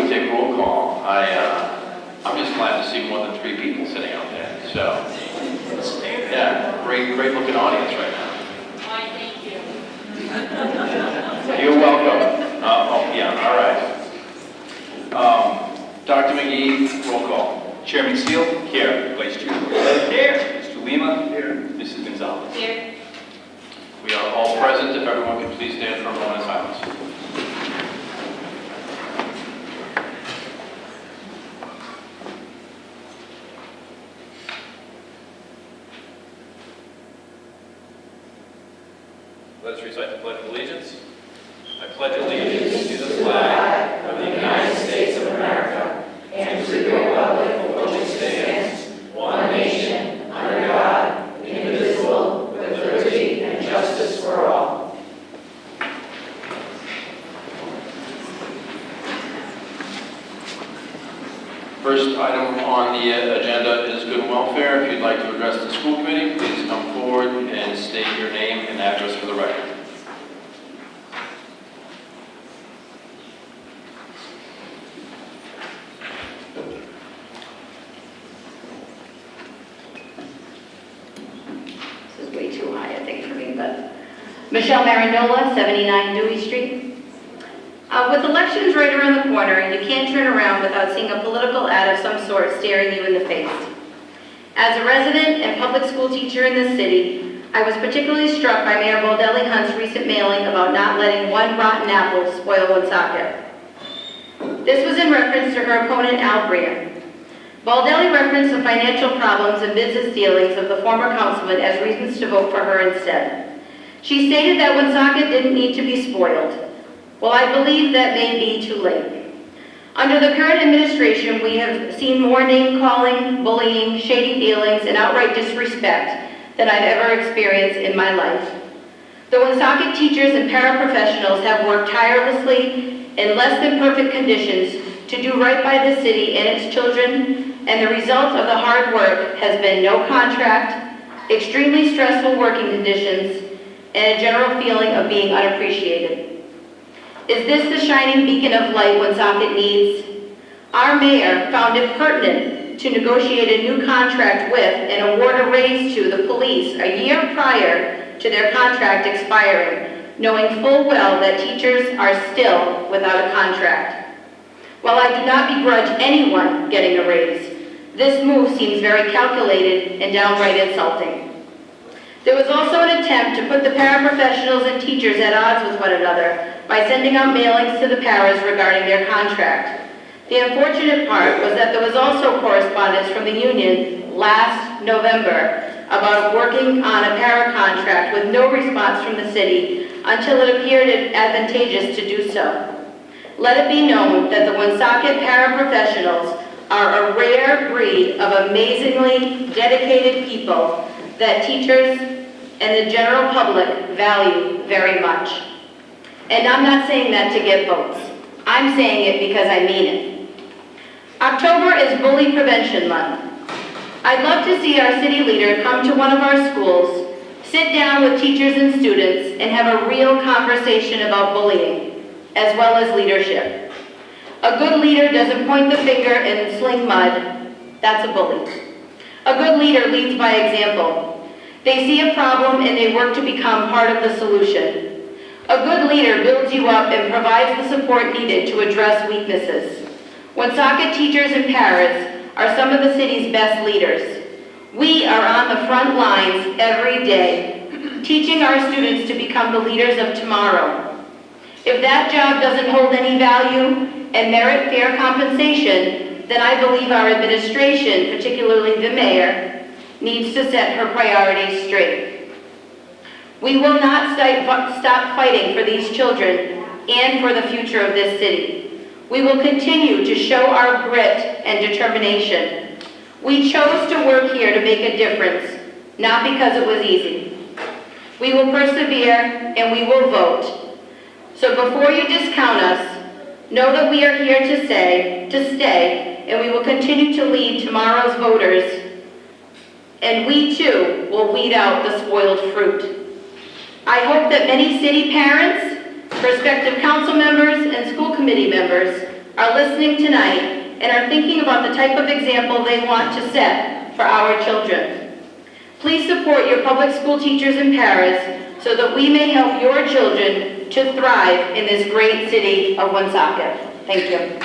we take roll call, I'm just glad to see more than 3 people sitting out there. So, yeah, great looking audience right now. Why, thank you. You're welcome. Yeah, all right. Dr. McGee, roll call. Chairman Steele? Here. Vice Chair Burlett? Here. Mr. Lima? Here. Mrs. Gonzalez? Here. We are all present. If everyone could please stand for a moment of silence. Let us recite the Pledge of Allegiance. I pledge allegiance to the flag of the United States of America and to the republic for which it stands, one nation, under God, indivisible, with liberty and justice for all. First item on the agenda is good and welfare. If you'd like to address the school committee, please come forward and state your name and address for the record. This is way too high, I think, for me, but Michelle Marinola, 79 Dewey Street. With elections right around the corner, you can't turn around without seeing a political ad of some sort staring you in the face. As a resident and public school teacher in this city, I was particularly struck by Mayor Baldelli Hunt's recent mailing about not letting one rotten apple spoil Woonsocket. This was in reference to her opponent, Al Breer. Baldelli referenced the financial problems and business dealings of the former councilman as reasons to vote for her instead. She stated that Woonsocket didn't need to be spoiled. Well, I believe that may be too late. Under the current administration, we have seen more name-calling, bullying, shady dealings, and outright disrespect than I've ever experienced in my life. The Woonsocket teachers and paraprofessionals have worked tirelessly in less than perfect conditions to do right by the city and its children, and the result of the hard work has been no contract, extremely stressful working conditions, and a general feeling of being unappreciated. Is this the shining beacon of light Woonsocket needs? Our mayor found it pertinent to negotiate a new contract with and award a raise to the police a year prior to their contract expiring, knowing full well that teachers are still without a contract. While I do not begrudge anyone getting a raise, this move seems very calculated and downright insulting. There was also an attempt to put the paraprofessionals and teachers at odds with one another by sending out mailings to the paras regarding their contract. The unfortunate part was that there was also correspondence from the union last November about working on a para contract with no response from the city until it appeared advantageous to do so. Let it be known that the Woonsocket paraprofessionals are a rare breed of amazingly dedicated people that teachers and the general public value very much. And I'm not saying that to get votes. I'm saying it because I mean it. October is Bully Prevention Month. I'd love to see our city leader come to one of our schools, sit down with teachers and students, and have a real conversation about bullying, as well as leadership. A good leader doesn't point the finger and sling mud. That's a bully. A good leader leads by example. They see a problem and they work to become part of the solution. A good leader builds you up and provides the support needed to address weaknesses. Woonsocket teachers and paras are some of the city's best leaders. We are on the front lines every day, teaching our students to become the leaders of tomorrow. If that job doesn't hold any value and merit fair compensation, then I believe our administration, particularly the mayor, needs to set her priorities straight. We will not stop fighting for these children and for the future of this city. We will continue to show our grit and determination. We chose to work here to make a difference, not because it was easy. We will persevere and we will vote. So before you discount us, know that we are here to stay, and we will continue to lead tomorrow's voters, and we too will weed out the spoiled fruit. I hope that many city parents, prospective council members, and school committee members are listening tonight and are thinking about the type of example they want to set for our children. Please support your public school teachers and paras so that we may help your children to thrive in this great city of Woonsocket. Thank you.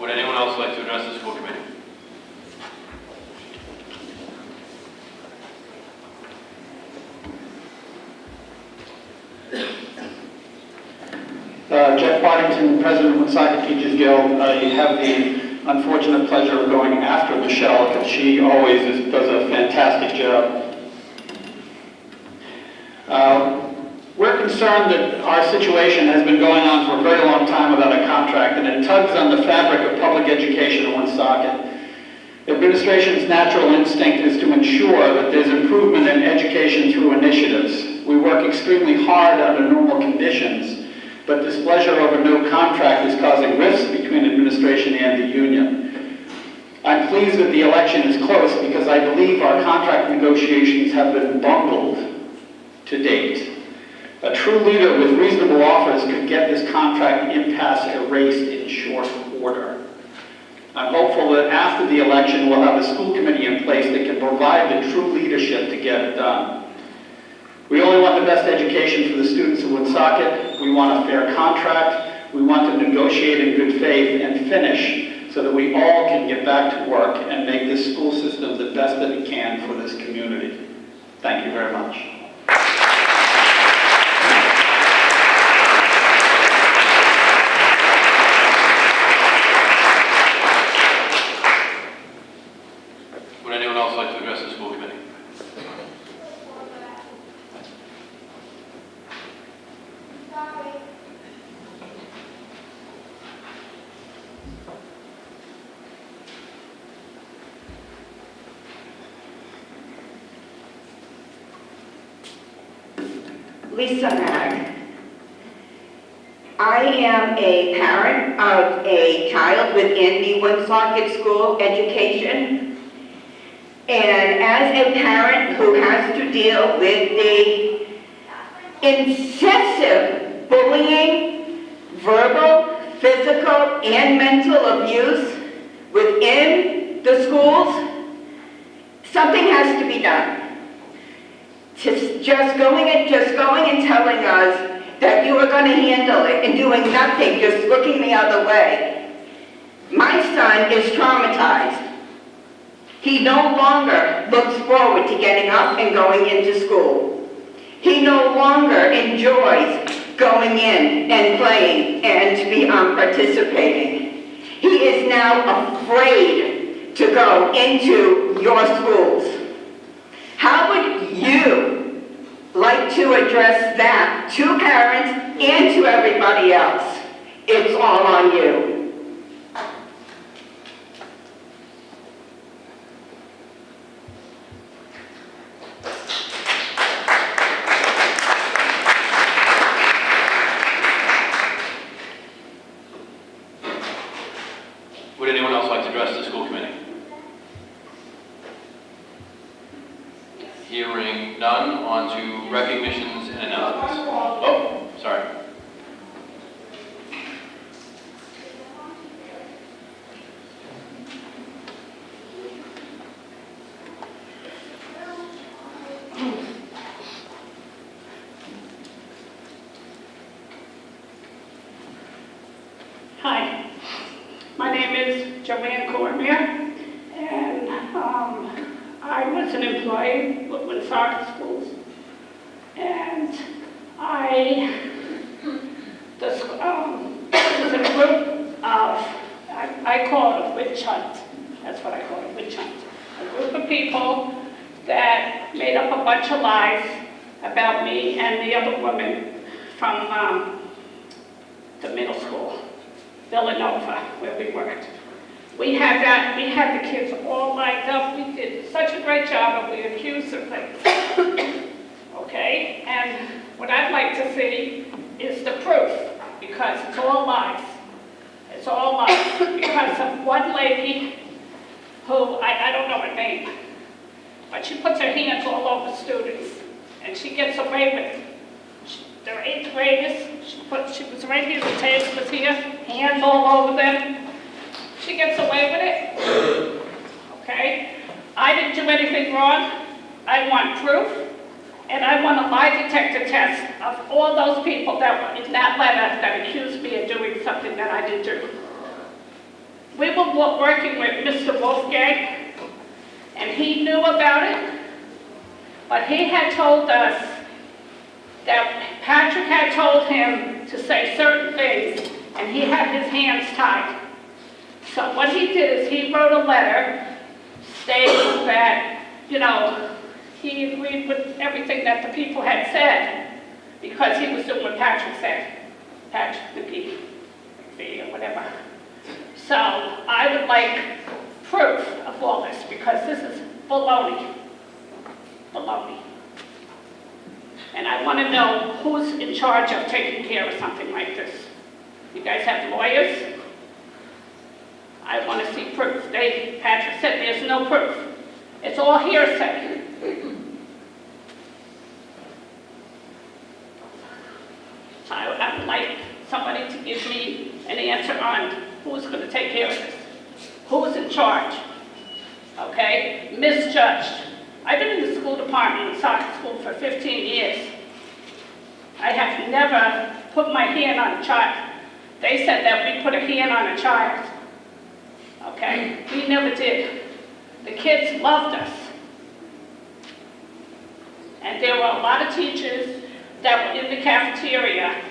Would anyone else like to address the school committee? Jeff Waddington, President of Woonsocket Teachers Guild. I have the unfortunate pleasure of going after Michelle, because she always does a fantastic job. We're concerned that our situation has been going on for a very long time without a contract, and it tugs on the fabric of public education in Woonsocket. The administration's natural instinct is to ensure that there's improvement in education through initiatives. We work extremely hard under normal conditions, but displeasure over no contract is causing rifts between administration and the union. I'm pleased that the election is close because I believe our contract negotiations have been bungled to date. A true leader with reasonable offers could get this contract impasse erased in short order. I'm hopeful that after the election we'll have a school committee in place that can provide the true leadership to get it done. We only want the best education for the students of Woonsocket. We want a fair contract. We want to negotiate in good faith and finish so that we all can get back to work and make this school system the best that it can for this community. Thank you very much. Would anyone else like to address the school committee? Lisa Mag. I am a parent of a child within the Woonsocket School Education. And as a parent who has to deal with the incessant bullying, verbal, physical, and mental abuse within the schools, something has to be done. Just going and telling us that you are going to handle it and doing nothing, just looking the other way. My son is traumatized. He no longer looks forward to getting up and going into school. He no longer enjoys going in and playing and to be participating. He is now afraid to go into your schools. How would you like to address that to parents and to everybody else? It's all on you. Would anyone else like to address the school committee? Hearing none, on to recognitions and announcements. Oh, sorry. Hi, my name is Joanne Cormier, and I was an employee with Woonsocket Schools, and this was a group of, I call it a witch hunt. That's what I call it, witch hunt. A group of people that made up a bunch of lies about me and the other women from the middle school, Villanova, where we worked. We had the kids all lined up. We did such a great job, and we accused of things. okay? And what I'd like to see is the proof, because it's all lies. It's all lies, because of one lady who, I don't know her name, but she puts her hands all over students, and she gets away with it. They're 8th graders, she was right here, the table was here, hands all over them. She gets away with it, okay? I didn't do anything wrong. I want proof, and I want a lie detector test of all those people that were in that letter that accused me of doing something that I didn't do. We were working with Mr. Wolfgang, and he knew about it, but he had told us that Patrick had told him to say certain things, and he had his hands tied. So what he did is he wrote a letter stating that, you know, he agreed with everything that the people had said because he was doing what Patrick said. Patrick McGee, or whatever. So I would like proof of all this because this is baloney. Baloney. And I want to know who's in charge of taking care of something like this. You guys have lawyers? I want to see proof. Patrick said there's no proof. It's all hearsay. So I would like somebody to give me an answer on who's going to take care of this. Who's in charge? Okay? Misjudged. I've been in the school department in soccer school for 15 years. I have never put my hand on a child. They said that we put a hand on a child. Okay? We never did. The kids loved us. And there were a lot of teachers that were in the cafeteria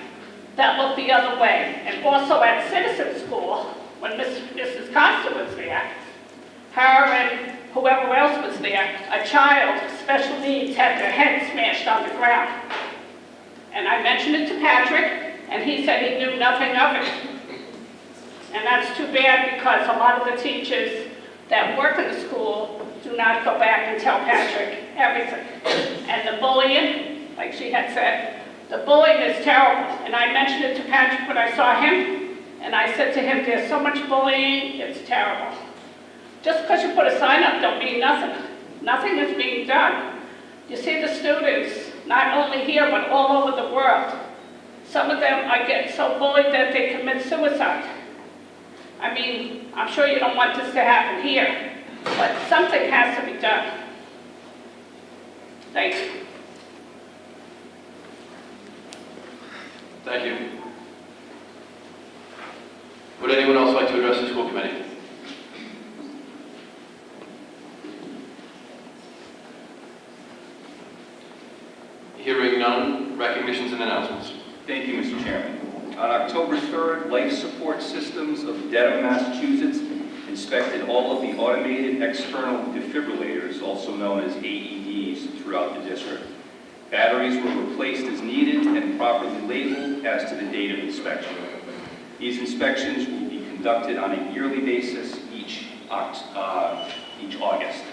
that looked the other way. And also at Citizen School, when Mrs. Costa was there, her and whoever else was there, a child with special needs had their head smashed on the ground. And I mentioned it to Patrick, and he said he knew nothing of it. And that's too bad because a lot of the teachers that work in the school do not go back and tell Patrick everything. And the bullying, like she had said, the bullying is terrible. And I mentioned it to Patrick when I saw him, and I said to him, there's so much bullying, it's terrible. Just because you put a sign up don't mean nothing. Nothing is being done. You see the students, not only here, but all over the world. Some of them are getting so bullied that they commit suicide. I mean, I'm sure you don't want this to happen here, but something has to be done. Thank you. Thank you. Would anyone else like to address the school committee? Hearing none, recognitions and announcements. Thank you, Mr. Chairman. On October 3rd, Life Support Systems of Dedham, Massachusetts inspected all of the automated external defibrillators, also known as AEDs, throughout the district. Batteries were replaced as needed and properly labeled as to the date of inspection. These inspections will be conducted on a yearly basis each August.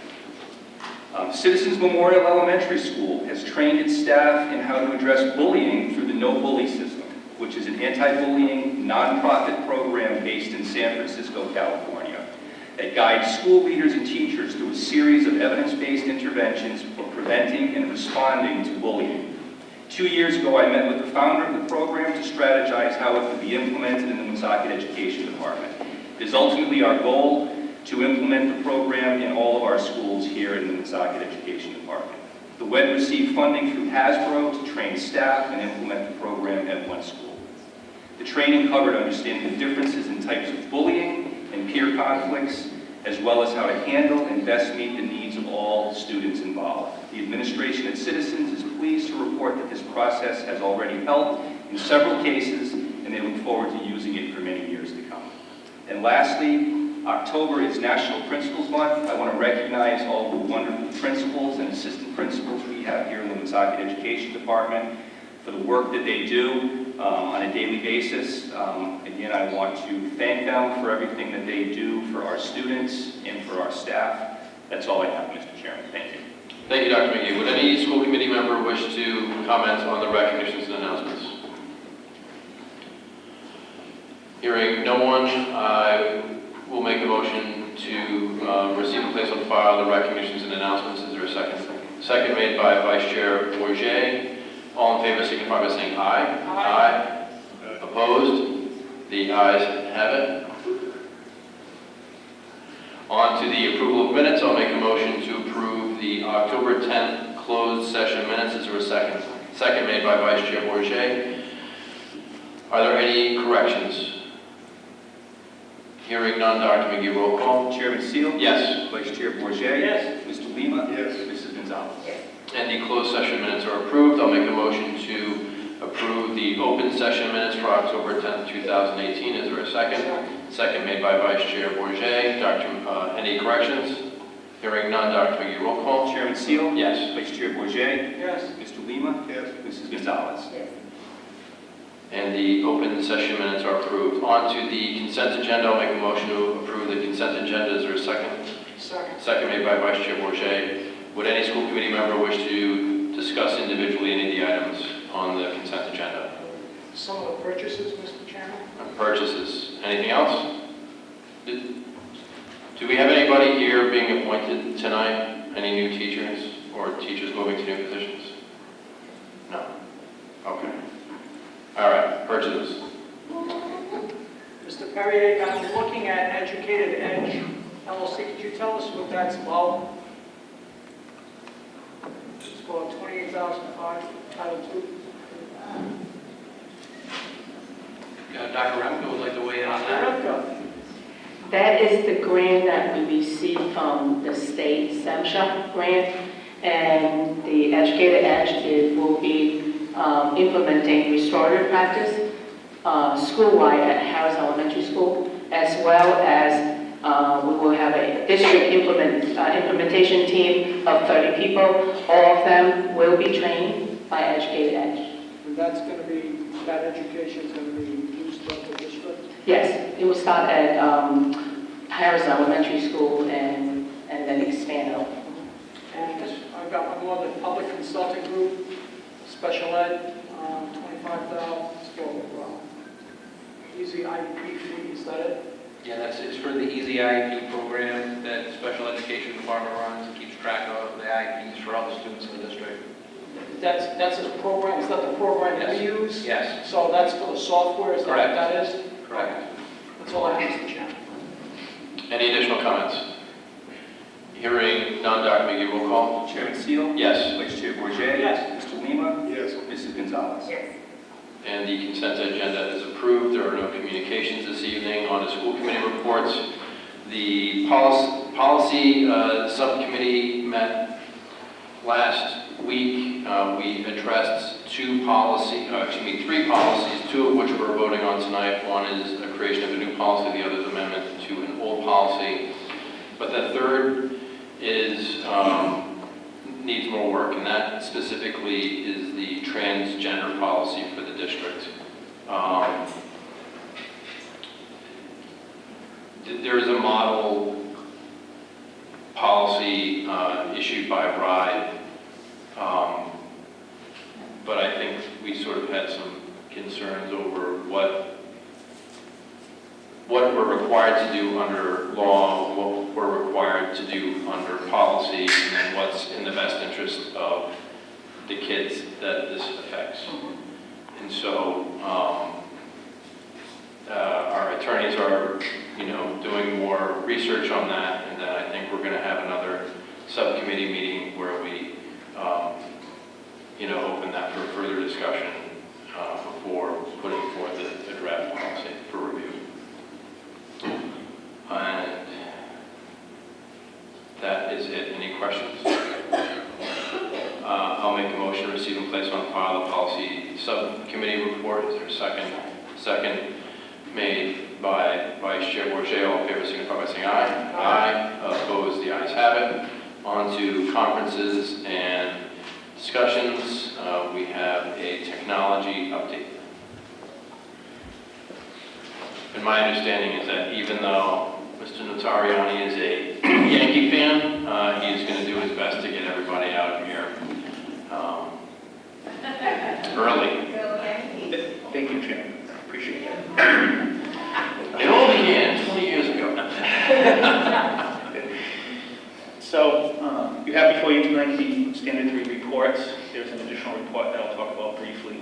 Citizens Memorial Elementary School has trained its staff in how to address bullying through the No Bully system, which is an anti-bullying nonprofit program based in San Francisco, California, that guides school leaders and teachers through a series of evidence-based interventions for preventing and responding to bullying. 2 years ago, I met with the founder of the program to strategize how it could be implemented in the Woonsocket Education Department. It is ultimately our goal to implement the program in all of our schools here in the Woonsocket Education Department. The WED received funding through Hasbro to train staff and implement the program at one school. The training covered understanding the differences in types of bullying and peer conflicts, as well as how to handle and best meet the needs of all students involved. The administration at Citizens is pleased to report that this process has already helped in several cases, and they look forward to using it for many years to come. And lastly, October is National Principals Month. I want to recognize all the wonderful principals and assistant principals we have here in the Woonsocket Education Department for the work that they do on a daily basis. Again, I want to thank them for everything that they do for our students and for our staff. That's all I have, Mr. Chairman. Thank you. Thank you, Dr. McGee. Would any school committee member wish to comment on the recognitions and announcements? Hearing no one, I will make a motion to receive and place on file the recognitions and announcements. Is there a second? Second made by Vice Chair Bourget. All in favor signify by saying aye. Aye. Opposed? The ayes have it. On to the approval of minutes. I'll make a motion to approve the October 10th closed session minutes. Is there a second? Second made by Vice Chair Bourget. Are there any corrections? Hearing none, Dr. McGee, roll call. Chairman Seal? Yes. Vice Chair Bourget? Yes. Mr. Lima? Yes. Mrs. Gonzalez? And the closed session minutes are approved. I'll make a motion to approve the open session minutes for October 10th, 2018. Is there a second? Second made by Vice Chair Bourget. Any corrections? Hearing none, Dr. McGee, roll call. Chairman Seal? Yes. Vice Chair Bourget? Yes. Mr. Lima? Yes. Mrs. Gonzalez? And the open session minutes are approved. On to the consent agenda. I'll make a motion to approve the consent agenda. Is there a second? Second. Second made by Vice Chair Bourget. Would any school committee member wish to discuss individually any of the items on the consent agenda? Some of the purchases, Mr. Chairman? Purchases. Anything else? Do we have anybody here being appointed tonight? Any new teachers or teachers moving to new positions? No. Okay. All right. Purchases. Mr. Perrier, I'm looking at Educated Edge LLC. Could you tell us what that's about? It's for $28,500, Title II. Dr. Remco would like to weigh in on that. Remco. That is the grant that we received from the state SEMSHA grant, and the Educated Edge will be implementing restorative practice school-wide at Harris Elementary School, as well as we will have a district implementation team of 30 people. All of them will be trained by Educated Edge. And that's going to be, that education is going to be used throughout the district? Yes, it will start at Harris Elementary School and then expand out. And I've got one more, the Public Consulting Group, Special Ed, $25,000 for easy IEP fee. Is that it? Yeah, it's for the Easy IEP program that Special Education Department runs and keeps track of the IEPs for all the students in the district. That's a program, is that the program Yes. we use? Yes. So that's for the software, is that what Correct. that is? Correct. That's all I have, Mr. Chairman. Any additional comments? Hearing none, Dr. McGee, roll call. Chairman Seal? Yes. Vice Chair Bourget? Yes. Mr. Lima? Yes. Mrs. Gonzalez? And the consent agenda is approved. There are no communications this evening. On to school committee reports. The policy subcommittee met last week. We addressed three policies, two of which we're voting on tonight. One is the creation of a new policy, the other is amendment to an old policy. But the third is needs more work, and that specifically is the transgender policy for the district. There is a model policy issued by RIDE, but I think we sort of had some concerns over what we're required to do under law, what we're required to do under policy, and then what's in the best interest of the kids that this affects. And so our attorneys are, doing more research on that, and then I think we're going to have another subcommittee meeting where we, open that for further discussion before putting forth a draft policy for review. And that is it. Any questions? I'll make a motion to receive and place on file the policy subcommittee report. Is there a second? Second made by Vice Chair Bourget. All in favor signify by saying aye. Aye. Opposed? The ayes have it. On to conferences and discussions. We have a technology update. And my understanding is that even though Mr. Notariani is a Yankee fan, he is going to do his best to get everybody out early. Thank you, Chairman. Appreciate it. It all began 20 years ago. So, you have before you tonight the standard 3 reports. There's an additional report that I'll talk about briefly.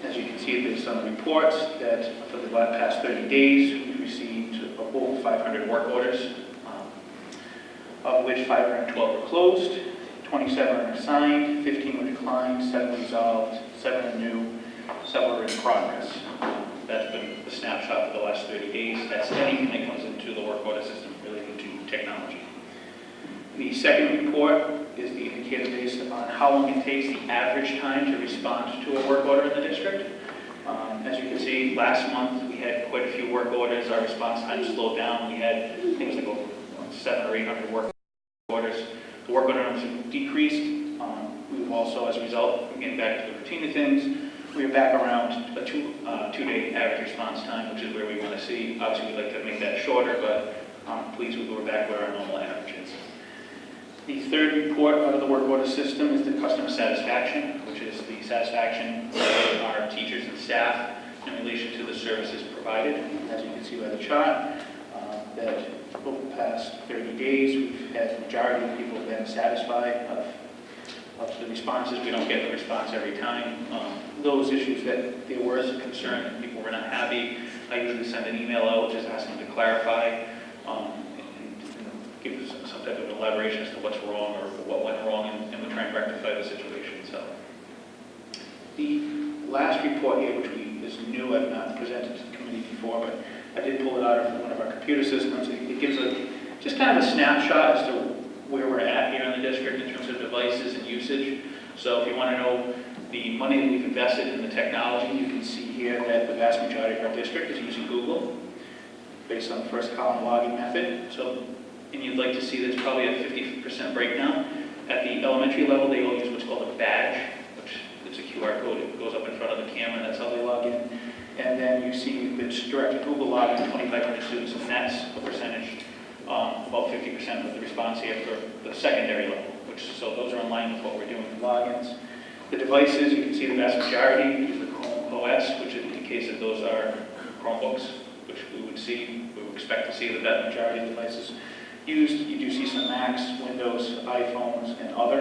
As you can see, there's some reports that for the past 30 days, we've received over 500 work orders, of which 512 were closed, 27 are signed, 15 were declined, 7 resolved, 7 are new, 7 are in progress. That's been the snapshot for the last 30 days. That's anything that comes into the work order system related to technology. The second report is the indicator based on how long it takes, the average time to respond to a work order in the district. As you can see, last month we had quite a few work orders. Our response time slowed down. We had things like over 700 or 800 work orders. The work order numbers have decreased. We've also, as a result, getting back to the routine of things, we are back around a two-day average response time, which is where we want to see. Obviously, we'd like to make that shorter, but I'm pleased we're back where our normal average is. The third report out of the work order system is the customer satisfaction, which is the satisfaction of our teachers and staff in relation to the services provided. As you can see by the chart, that over the past 30 days, we've had the majority of people have been satisfied of the responses. We don't get the response every time. Those issues that there was a concern and people were not happy, I usually send an email out just asking them to clarify and give some type of elaboration as to what's wrong or what went wrong, and we try and rectify the situation. So the last report here, which is new, I've not presented to the committee before, but I did pull it out of one of our computer systems. It gives just kind of a snapshot as to where we're at here in the district in terms of devices and usage. So if you want to know the money that we've invested in the technology, you can see here that the vast majority of our district is using Google based on the first column login method. So, and you'd like to see there's probably a 50% breakdown. At the elementary level, they all use what's called a badge, which is a QR code. It goes up in front of the camera, and that's how they log in. And then you see it's direct Google login, 2,500 students, and that's a percentage, about 50% of the response here for the secondary level, so those are in line with what we're doing with logins. The devices, you can see the vast majority use the Chrome OS, which indicates that those are Chromebooks, which we would expect to see the vast majority of devices used. You do see some Macs, Windows, iPhones, and other.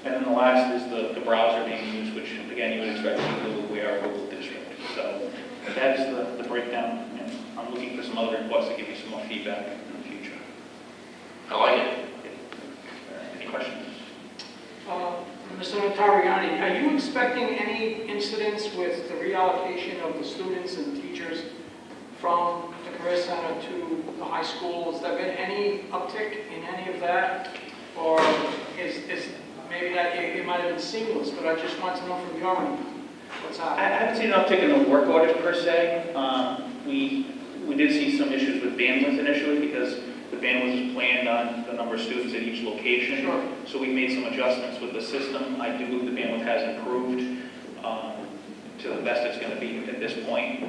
And then the last is the browser being used, which again you would expect to be Google. We are a Google district. So that is the breakdown, and I'm looking for some other reports to give you some more feedback in the future. I like it. Any questions? Mr. Notariani, are you expecting any incidents with the reallocation of the students and teachers from the Career Center to the high school? Has there been any uptick in any of that? Or is maybe that it might have been seamless, but I just want to know from your end what's happening. I haven't seen an uptick in the work orders per se. We did see some issues with bandwidth initially because the bandwidth was planned on the number of students at each location. Sure. So we made some adjustments with the system. I do believe the bandwidth has improved to the best it's going to be at this point.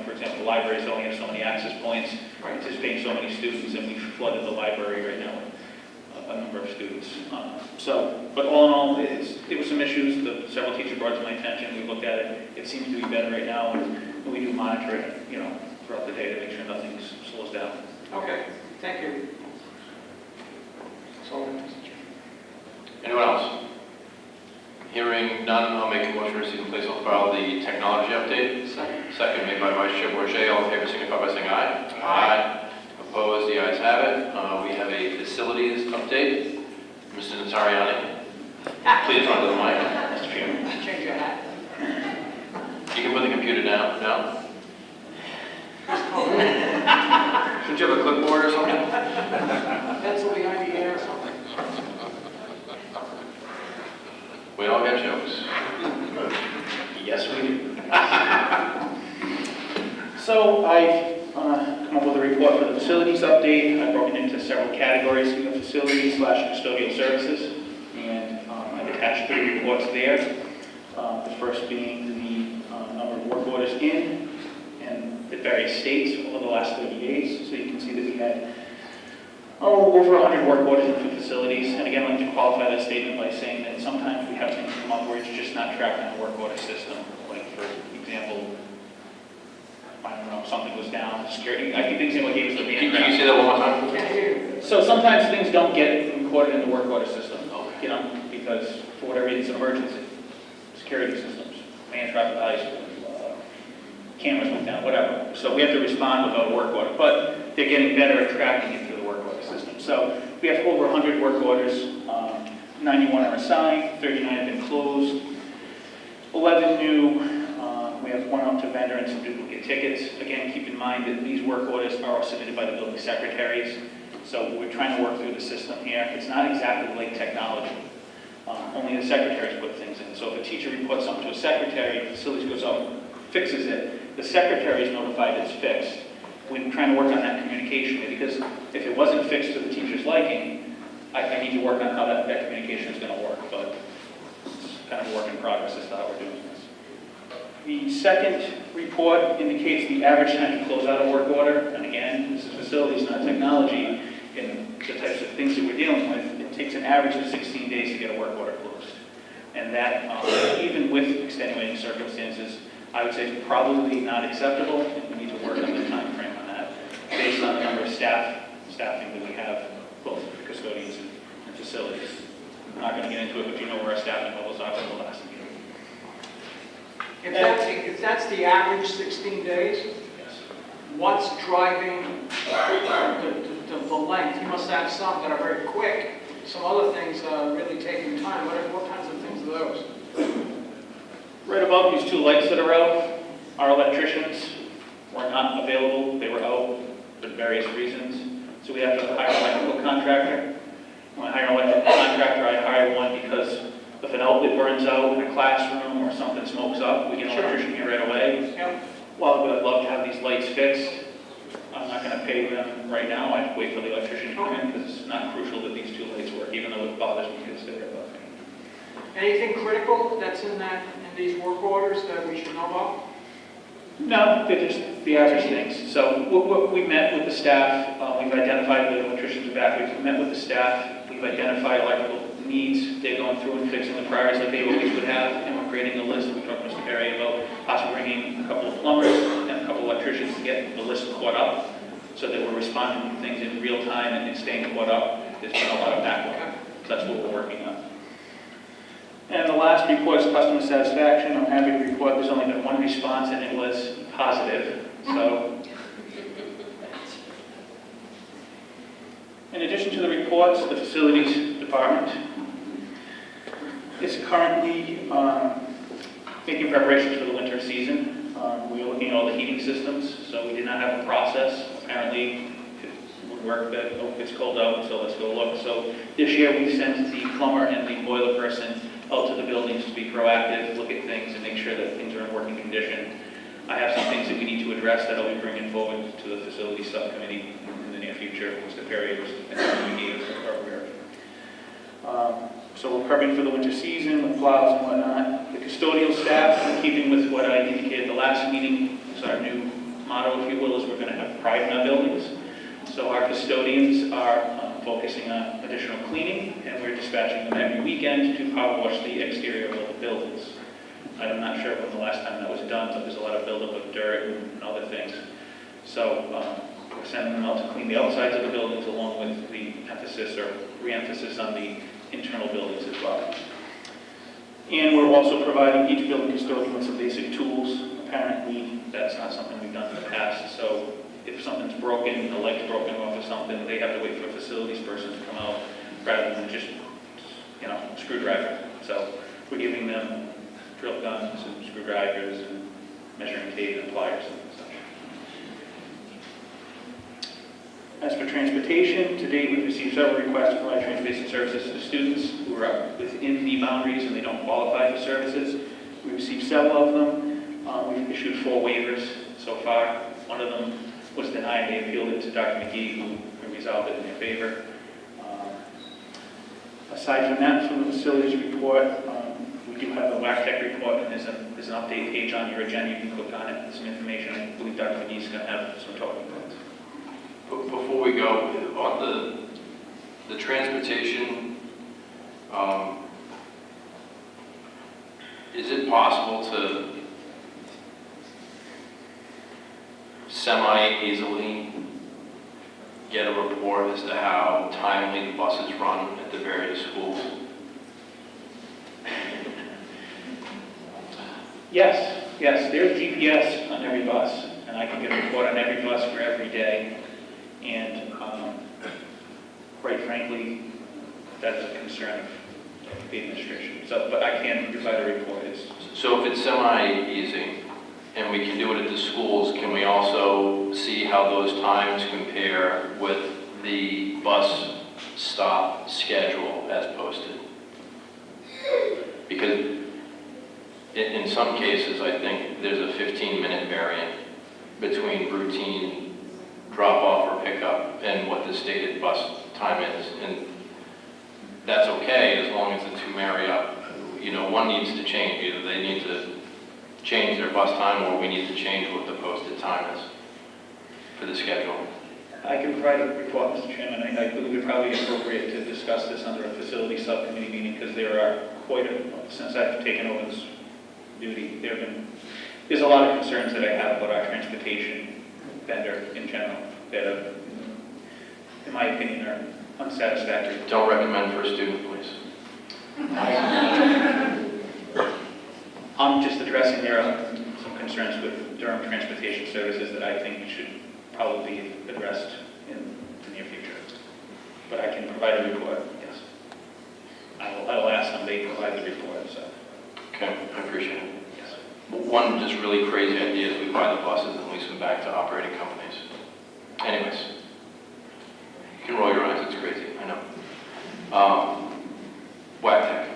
For example, the libraries only have so many access points, anticipating so many students, and we've flooded the library right now with a number of students. But all in all, there were some issues. Several teachers brought it to my attention. We looked at it. It seems to be better right now, and we do monitor it, throughout the day to make sure nothing slows down. Okay, thank you. So, Anyone else? Hearing none, I'll make a motion to receive and place on file the technology update. Second made by Vice Chair Bourget. All in favor signify by saying aye. Aye. Opposed? The ayes have it. We have a facilities update. Mr. Notariani, please run to the mic. Mr. Chairman. change your hat. You can put the computer down now. Should you have a clipboard or something? Pencil behind the ear or something. We all got jokes. Yes, we do. So I've come up with a report for the facilities update. I've broken into several categories in the facilities/custodial services, and I've attached 3 reports there. The first being the number of work orders in and the various states over the last 30 days. So you can see that we had over 100 work orders in for facilities. And again, I'd like to qualify qualify that statement by saying that sometimes we have things come up where it's just not tracked in the work order system. Like, for example, I don't know, something was down, security, I think the example I gave was the Can van. you say that one more time? Can't hear you. So sometimes things don't get recorded in the work order system, because for whatever reason, it's an emergency. Security systems, man trapped at the high school, cameras went down, whatever. So we have to respond without a work order, but they're getting better at tracking it through the work order system. So we have over 100 work orders, 91 are assigned, 39 have been closed, 11 new, we have one up to vendor and some duplicate tickets. Again, keep in mind that these work orders are all submitted by the building secretaries. So we're trying to work through the system here. It's not exactly like technology. Only the secretaries put things in. So if a teacher reports something to a secretary, facilities goes out and fixes it, the secretary is notified it's fixed. We're trying to work on that communication, because if it wasn't fixed to the teacher's liking, I need to work on how that communication is going to work. But it's kind of a work in progress as to how we're doing this. The second report indicates the average time to close out a work order. And again, this is facilities, not technology. And the types of things that we're dealing with, it takes an average of 16 days to get a work order closed. And that, even with extenuating circumstances, I would say is probably not acceptable, and we need to work on the time frame on that, based on the number of staffing that we have, both custodians and facilities. I'm not going to get into it, but you know where our staffing levels are for the last meeting. If that's the average 16 days, Yes. what's driving the length? You must have some that are very quick, some other things are really taking time. What kinds of things are those? Right above these two lights that are out, our electricians were not available. They were out for various reasons. So we have to hire an electrical contractor. When I hire an electrical contractor, I hire one because if an outlet burns out in a classroom or something smokes up, we get an electrician here right away. Yep. While I'd love to have these lights fixed, I'm not going to pay them right now. I have to wait for the electrician to come in, because it's not crucial that these two lights work, even though it bothers me because they're above me. Anything critical that's in these work orders that we should know about? No, they're just the average things. So we met with the staff, we've identified the electricians back, we've met with the staff, we've identified electrical needs, they're going through and fixing the priorities like they always would have, and we're creating a list. We talked to Mr. Perry about possibly bringing a couple of plumbers and a couple of electricians to get the list caught up, so that we're responding to things in real time and staying caught up. There's been a lot of backlog, so that's what we're working on. And the last report is customer satisfaction. I'm happy to report there's only been one response, and it was positive. So, in addition to the reports, the facilities department is currently making preparations for the winter season. We are looking at all the heating systems, so we did not have a process. Apparently, it would work that, oh, it's cold out, so let's go look. So this year we sent the plumber and the boiler person out to the buildings to be proactive, look at things, and make sure that things are in working condition. I have some things that we need to address that I'll be bringing forward to the facility subcommittee in the near future. Mr. Perry was aware. So we're prepping for the winter season with plows and whatnot. The custodial staff, in keeping with what I indicated the last meeting, is our new motto, if you will, is we're going to have pride in our buildings. So our custodians are focusing on additional cleaning, and we're dispatching them every weekend to power wash the exterior of all the buildings. I'm not sure when the last time that was done, but there's a lot of buildup of dirt and other things. So we're sending them out to clean the outsides of the buildings, along with the emphasis or re-emphasis on the internal buildings as well. And we're also providing each building custodian with some basic tools. Apparently, that's not something we've done in the past. So if something's broken, a leg's broken off or something, they have to wait for a facilities person to come out rather than just, a screwdriver. So we're giving them drill guns and screwdrivers and measuring tape and pliers and such. As for transportation, to date we've received several requests to provide transportation services to students who are within the boundaries and they don't qualify for services. We received several of them. We've issued 4 waivers so far. One of them was denied. They appealed it to Dr. McGee, who resolved it in their favor. Aside from that, from the facilities report, we do have the WACTEC report, and there's an update page on your agenda. You can click on it. Some information. I believe Dr. McGee's going to have some talking points. Before we go, on the transportation, it possible to semi-easily get a report as to how timely the buses run at the various schools? Yes, there's GPS on every bus, and I can get a report on every bus for every day. And quite frankly, that's a concern of the administration. So, but I can provide a report. So if it's semi-easy, and we can do it at the schools, can we also see how those times compare with the bus stop schedule as posted? Because in some cases, I think there's a 15-minute variant between routine drop-off or pickup and what the stated bus time is. And that's okay as long as the two marry up. You know, one needs to change. Either they need to change their bus time or we need to change what the posted time is for the schedule. I can provide a report, Mr. Chairman. I believe it probably appropriate to discuss this under a facility subcommittee meeting because there are since I've taken over this duty, there's a lot of concerns that I have about our transportation vendor in general that are, in my opinion, are unsatisfactory. Don't recommend for a student, please. I'm just addressing there are some concerns with Durham Transportation Services that I think should probably be addressed in the near future. But I can provide a report, yes. I'll ask somebody to provide the report, so. Okay, I appreciate it. Yes. One just really crazy idea is we buy the buses and lease them back to operating companies. Anyways, you can roll your eyes, it's crazy, I know. WACTEC.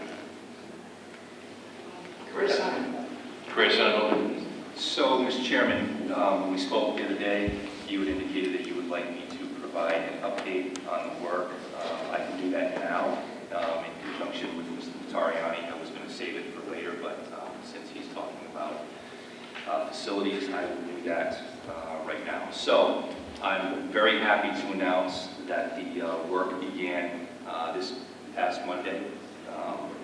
Career Center. Career Center. So, Mr. Chairman, when we spoke the other day, you had indicated that you would like me to provide an update on the work. I can do that now in conjunction with Mr. Notariani. I was going to save it for later, but since he's talking about facilities, I will do that right now. So, I'm very happy to announce that the work began this past Monday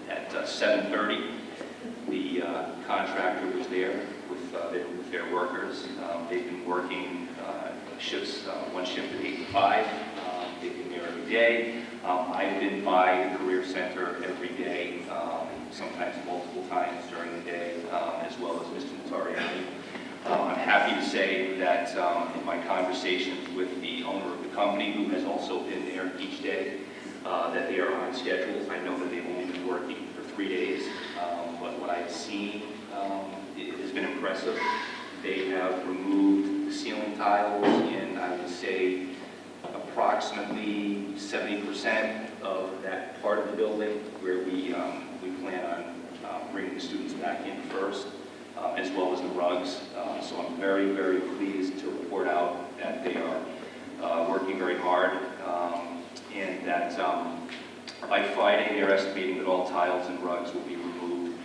at 7:30. The contractor was there with their workers. They've been working shifts, one shift at 8 to 5. They've been there every day. I've been by the Career Center every day, sometimes multiple times during the day, as well as Mr. Notariani. I'm happy to say that in my conversations with the owner of the company, who has also been there each day, that they are on schedule. I know that they've only been working for 3 days, but what I've seen it has been impressive. They have removed the ceiling tiles in, I would say, approximately 70% of that part of the building where we plan on bringing the students back in first, as well as the rugs. So I'm very, very pleased to report out that they are working very hard, and that by Friday they're estimating that all tiles and rugs will be removed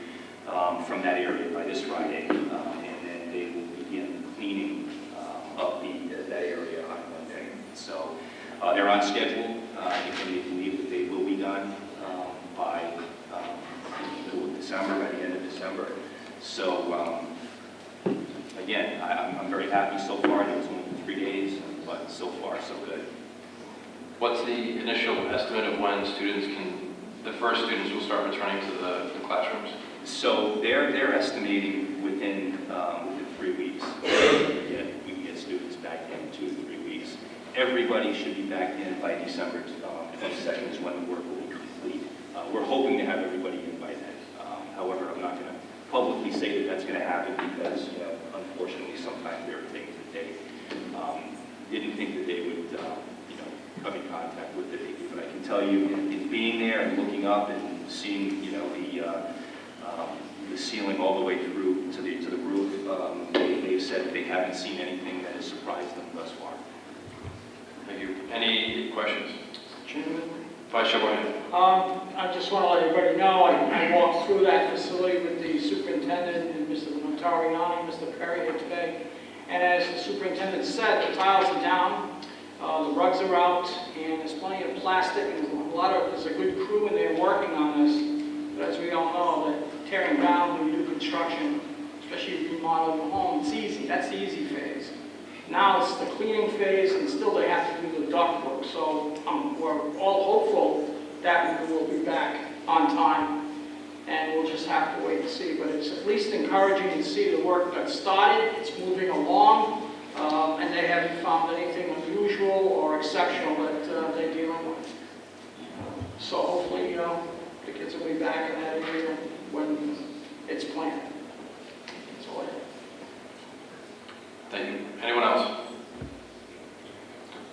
from that area by this Friday, and then they will begin cleaning of that area on Monday. So they're on schedule. They believe that they will be done by the middle of December, by the end of December. So again, I'm very happy so far. It was only 3 days, but so far so good. What's the initial estimate of when the first students will start returning to the classrooms? So they're estimating within 3 weeks. We can get students back in 2 to 3 weeks. Everybody should be back in by December 22nd is when the work will be complete. We're hoping to have everybody in by then. However, I'm not going to publicly say that that's going to happen because, unfortunately, sometimes there are things that they didn't think that they would, come in contact with it. But I can tell you, in being there and looking up and seeing, the ceiling all the way through to the roof, they've said that they haven't seen anything that has surprised them thus far. Thank you. Any questions? Vice Chair. I just want to let everybody know, I walked through that facility with the superintendent and Mr. Notariani, Mr. Perry here today. And as the superintendent said, the tiles are down, the rugs are out, and there's plenty of plastic, and there's a good crew in there working on this. But as we all know, that tearing down when you do construction, especially remodeling the home, it's easy, that's the easy phase. Now it's the cleaning phase, and still they have to do the duct work, so we're all hopeful that we will be back on time, and we'll just have to wait and see, but it's at least encouraging to see the work that's started, it's moving along, and they haven't found anything unusual or exceptional that they're dealing with. So hopefully, the kids will be back in that area when it's planned. That's all I have. Thank you. Anyone else?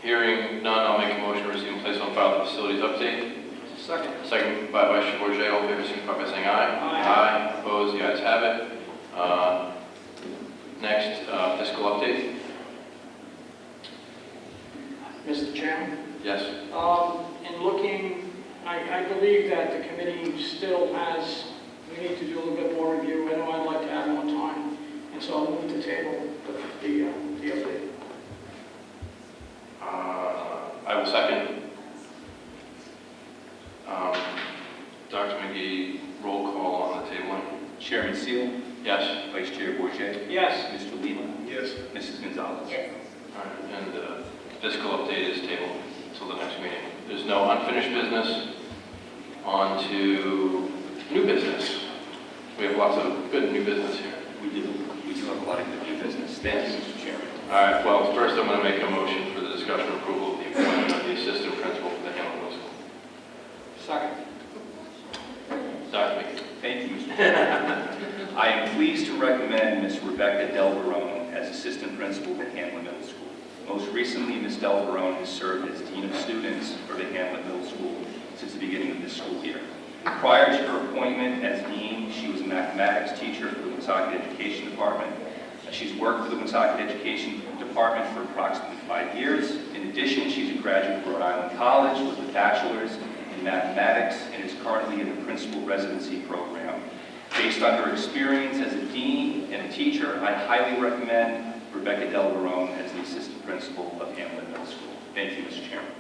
Hearing none, I'll make a motion to receive and place on file the facilities update. Second. Second by Vice Chair Bourget. All in favor, signify by saying aye. Aye. Opposed? The ayes have it. Next, fiscal update. Mr. Chairman? Yes. In looking, I believe that the committee still has, we need to do a little bit more review. I know I'd like to have more time, and so I'll move to table the update. I will second. Dr. McGee, roll call on the tabling. Chairman Seal, Yes. Vice Chair Bourget, Yes. Mr. Lima, Yes. Mrs. Gonzalez. Yes. All right, and fiscal update is tabled until the next meeting. There's no unfinished business. On to new business. We have lots of good new business here. We do have a lot of good new business. Thank you, Mr. Chairman. All right, well, first I'm going to make a motion for the discussion and approval of the appointment of the assistant principal for the Hamlin Middle School. Second. Dr. McGee. Thank you, Mr. Chairman. I am pleased to recommend Ms. Rebecca Delverone as assistant principal at Hamlin Middle School. Most recently, Ms. Delverone has served as Dean of Students for the Hamlin Middle School since the beginning of this school year. Prior to her appointment as Dean, she was a mathematics teacher for the Woonsocket Education Department. She's worked for the Woonsocket Education Department for approximately 5 years. In addition, she's a graduate of Rhode Island College with a bachelor's in mathematics and is currently in the principal residency program. Based on her experience as a dean and a teacher, I highly recommend Rebecca Delverone as the assistant principal of Hamlin Middle School. Thank you, Mr. Chairman.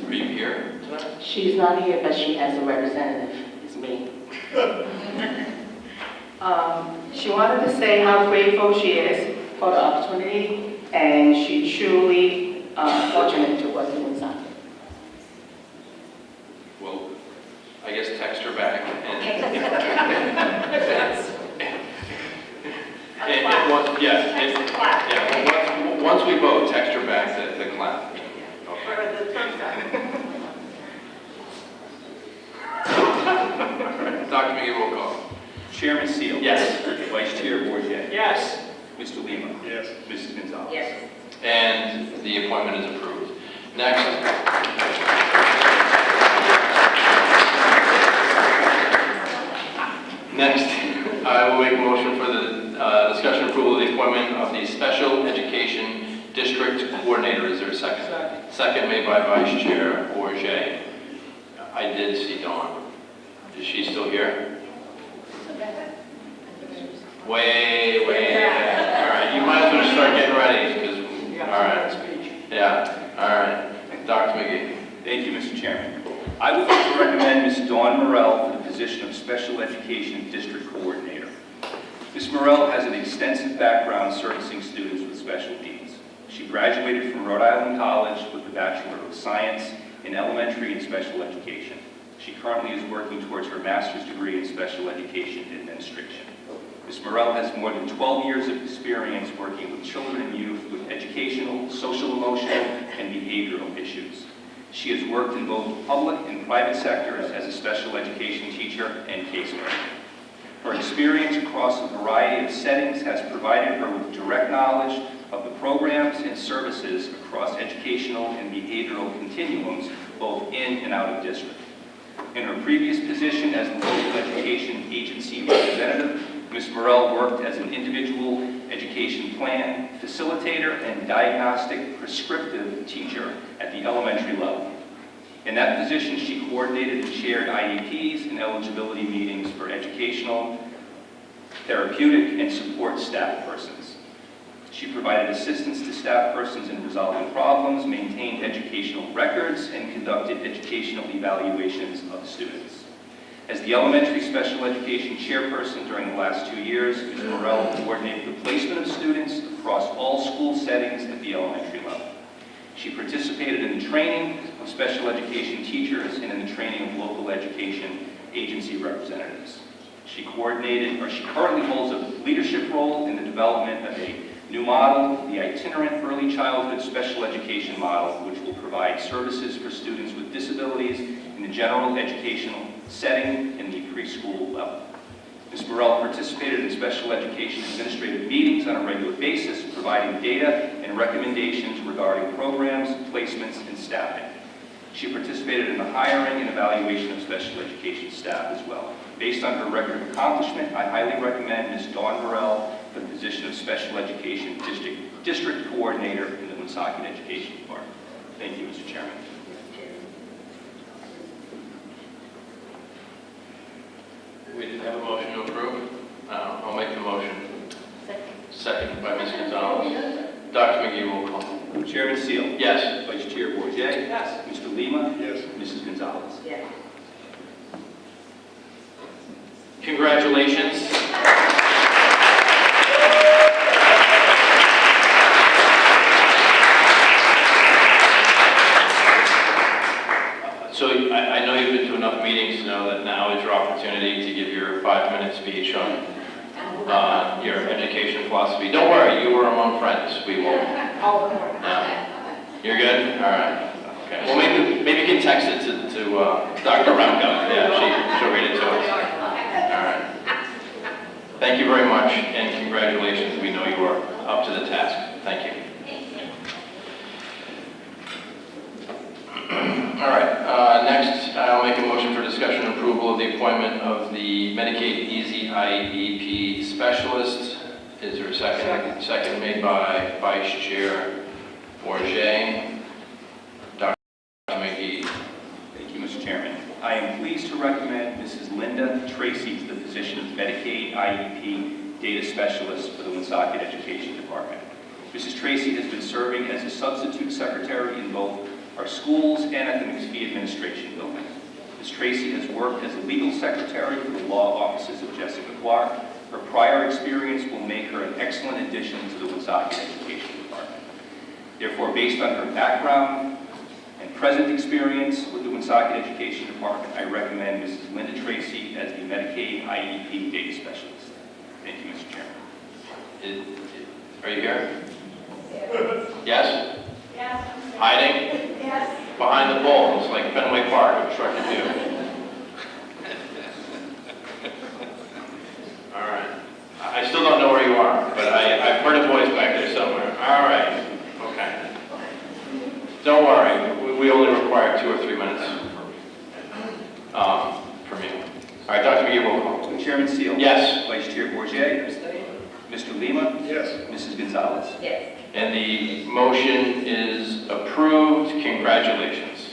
Are you here tonight? She's not here, but she has a representative. It's me. She wanted to say how grateful she is for the opportunity, and she truly fortunate to work in Woonsocket. Well, I guess text her back and once we vote, text her back the clap. Okay. Dr. McGee, roll call. Chairman Seal. Yes. Vice Chair Bourget. Yes. Mr. Lima. Yes. Mrs. Gonzalez. Yes. And the appointment is approved. Next. I will make a motion for the discussion and approval of the appointment of the Special Education District Coordinator. Is there a second? Second. Second made by Vice Chair Bourget. I did see Dawn. Is she still here? Way back. All right, you might as well start getting ready, because, all right. Speech. Yeah, all right. Dr. McGee. Thank you, Mr. Chairman. I would like to recommend Ms. Dawn Morrell for the position of Special Education District Coordinator. Ms. Morrell has an extensive background servicing students with special needs. She graduated from Rhode Island College with a Bachelor of Science in Elementary and Special Education. She currently is working towards her master's degree in Special Education Administration. Ms. Morrell has more than 12 years of experience working with children and youth with educational, social, emotional, and behavioral issues. She has worked in both the public and private sectors as a special education teacher and caseworker. Her experience across a variety of settings has provided her with direct knowledge of the programs and services across educational and behavioral continuums, both in and out of district. In her previous position as the local education agency representative, Ms. Morrell worked as an individual education plan facilitator and diagnostic prescriptive teacher at the elementary level. In that position, she coordinated and chaired IEPs and eligibility meetings for educational, therapeutic, and support staff persons. She provided assistance to staff persons in resolving problems, maintained educational records, and conducted educational evaluations of students. As the elementary special education chairperson during the last 2 years, Ms. Morell coordinated the placement of students across all school settings at the elementary level. She participated in the training of special education teachers and in the training of local education agency representatives. She currently holds a leadership role in the development of a new model, the itinerant early childhood special education model, which will provide services for students with disabilities in the general educational setting in the preschool level. Ms. Morell participated in special education administrative meetings on a regular basis, providing data and recommendations regarding programs, placements, and staffing. She participated in the hiring and evaluation of special education staff as well. Based on her record of accomplishment, I highly recommend Ms. Dawn Morell for the position of Special Education District Coordinator in the Woonsocket Education Department. Thank you, Mr. Chairman. We did have a motion to approve. I'll make the motion. Second by Ms. Gonzalez. Dr. McGee, roll call. Chairman Seal. Yes. Vice Chair Bourget. Yes. Mr. Lima. Yes. Mrs. Gonzalez. Yes. Congratulations. So I know you've been to enough meetings to know that now is your opportunity to give your 5-minute speech on your education philosophy. Don't worry, you were among friends. We will. Yeah. You're good? All right. Okay. Well, maybe you can text it to Dr. Remco. Yeah, she'll read it to us. All right. Thank you very much, and congratulations. We know you are up to the task. Thank you. All right. Next, I'll make a motion for discussion and approval of the appointment of the Medicaid Easy IEP specialist. Is there a second? Second made by Vice Chair Bourget. Dr. McGee. Thank you, Mr. Chairman. I am pleased to recommend Mrs. Linda Tracy to the position of Medicaid IEP Data Specialist for the Woonsocket Education Department. Mrs. Tracy has been serving as a substitute secretary in both our schools and at the McPhee Administration Building. Ms. Tracy has worked as a legal secretary for the law offices of Jessica Clark. Her prior experience will make her an excellent addition to the Woonsocket Education Department. Therefore, based on her background and present experience with the Woonsocket Education Department, I recommend Mrs. Linda Tracy as the Medicaid IEP Data Specialist. Thank you, Mr. Chairman. Are you here? Yes? Yes. Hiding? Yes. Behind the poles, like Fenway Park, obstructed view. All right. I still don't know where you are, but I've heard a voice back there somewhere. All right. Okay. Don't worry. We only require 2 or 3 minutes from you. All right, Dr. McGee, roll call. Chairman Seal. Yes. Vice Chair Bourget. Mr. Lima. Yes. Mrs. Gonzalez. Yes. And the motion is approved. Congratulations.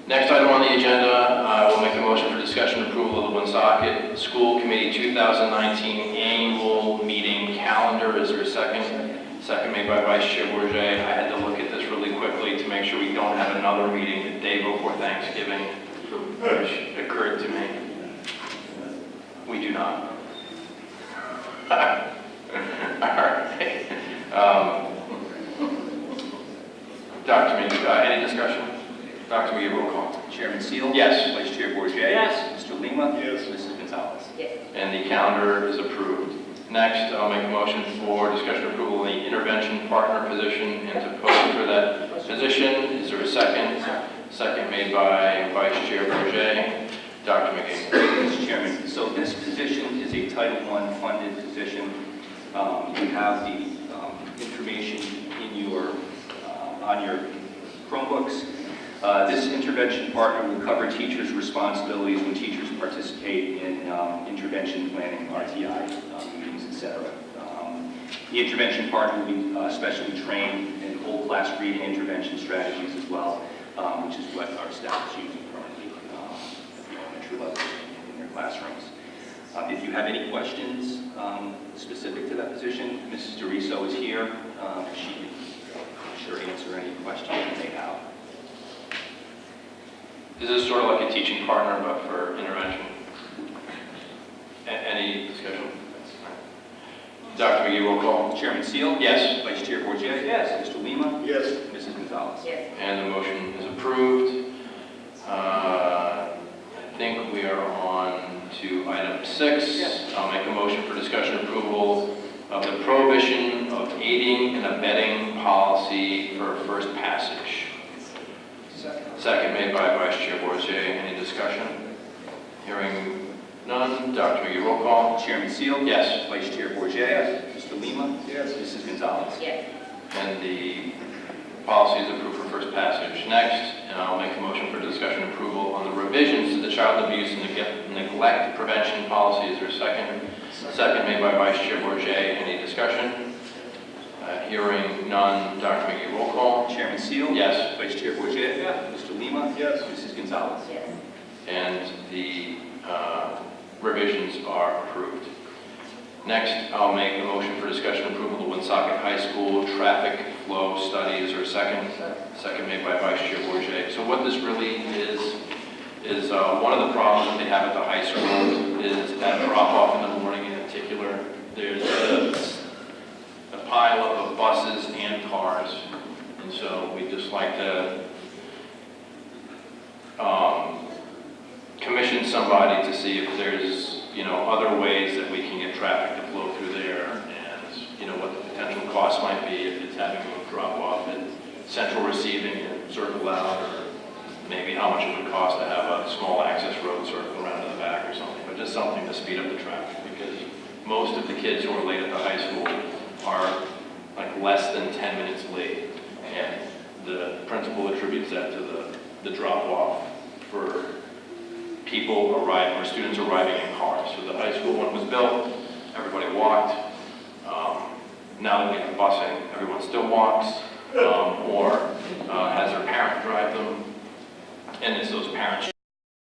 Next item on the agenda, I will make a motion for discussion and approval of the Woonsocket School Committee 2019 annual meeting calendar. Is there a second? Second made by Vice Chair Bourget. I had to look at this really quickly to make sure we don't have another meeting the day before Thanksgiving, which occurred to me. We do not. All right. Dr. McGee, any discussion? Dr. McGee, roll call. Chairman Seal. Yes. Vice Chair Bourget. Yes. Mr. Lima. Yes. Mrs. Gonzalez. Yes. And the calendar is approved. Next, I'll make a motion for discussion approval of the intervention partner position and to post for that position. Is there a second? Second made by Vice Chair Bourget. Dr. McGee. Mr. Chairman, so this position is a Title I funded position. You have the information in your on your Chromebooks. This intervention partner will cover teachers' responsibilities when teachers participate in intervention planning, RTI meetings, etc. The intervention partner will be specially trained in whole class reading intervention strategies as well, which is what our staff is using currently at the elementary level in their classrooms. If you have any questions specific to that position, Mrs. DeRiso is here. She can sure questions that they have. Is this sort of like a teaching partner, but for intervention? Any discussion? Dr. McGee, roll call. Chairman Seal? Yes. Vice Chair Bourget? Yes. Mr. Lima? Yes. Mrs. Gonzalez? Yes. And the motion is approved. I think we are on to item 6. Yes. I'll make a motion for discussion and approval of the prohibition of aiding and abetting policy for first passage. Second made by Vice Chair Bourget. Any discussion? Hearing none. Dr. McGee, roll call. Chairman Seal? Yes. Vice Chair Bourget? Yes. Mr. Lima? Yes. Mrs. Gonzalez? Yes. And the policy is approved for first passage. Next, and I'll make a motion for discussion and approval on the revisions to the child abuse and neglect prevention policy. Is there a second? Second made by Vice Chair Bourget. Any discussion? Hearing none. Dr. McGee, roll call. Chairman Seal? Yes. Vice Chair Bourget? Yes. Mr. Lima? Yes. Mrs. Gonzalez? Yes. And the revisions are approved. Next, I'll make a motion for discussion and approval of the Woonsocket High School traffic flow study. Is there a second? Second made by Vice Chair Bourget. So what this really is one of the problems that they have at the high school is that drop-off in the morning in particular. There's a pile of buses and cars, and so we just like to commission somebody to see if there's other ways that we can get traffic to flow through there, and what the potential cost might be if it's having to drop off at central receiving and circle out, or maybe how much it would cost to have a small access road circle around to the back or something, but just something to speed up the traffic, because most of the kids who are late at the high school are like less than 10 minutes late, and the principal attributes that to the drop-off for people arriving, or students arriving in cars. So the high school one was built, everybody walked. Now that we have busing, everyone still walks, or has their parent drive them, and it's those parents